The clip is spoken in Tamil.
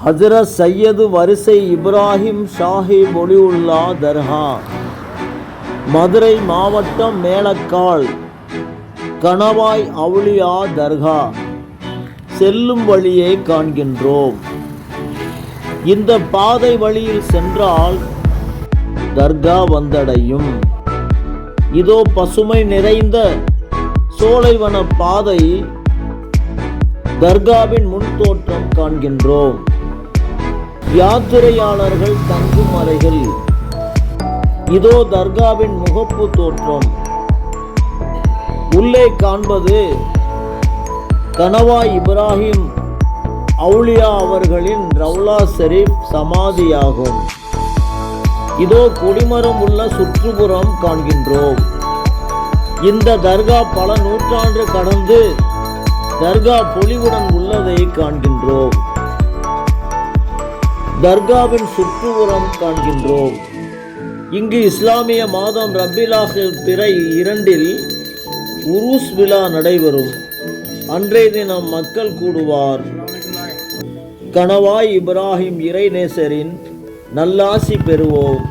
ஹஜ்ரத் சையது வரிசை இப்ராஹிம் ஷாஹிப் ஒலிவுல்லா தர்கா, மதுரை மாவட்டம் மேலக்கால் கணவாய் அவுலியா தர்கா செல்லும் வழியை காண்கின்றோம். இந்த பாதை வழியில் சென்றால் தர்கா வந்தடையும். இதோ பசுமை நிறைந்த சோலைவன பாதை, தர்காவின் முன் தோற்றம் காண்கின்றோம். யாத்திரையாளர்கள் தங்கும் அறைகள், இதோ தர்காவின் முகப்பு தோற்றம். உள்ளே காண்பது கணவாய் இப்ராஹிம் அவுலியா அவர்களின் ரவுலா ஷெரீப் சமாதியாகும். இதோ கொடிமரம் உள்ள சுற்றுப்புறம் காண்கின்றோம். இந்த தர்கா பல நூற்றாண்டு கடந்து தர்கா பொலிவுடன் உள்ளதை காண்கின்றோம். தர்காவின் சுற்றுப்புறம் காண்கின்றோம். இங்கு இஸ்லாமிய மாதம் ரபியுல் ஆகிர் பிறை 2 உருஸ் விழா நடைபெறும். அன்றைய தினம் மக்கள் கூடுவார். கணவாய் இப்ராஹிம் இறைநேசரின் நல்லாசி பெறுவோம்.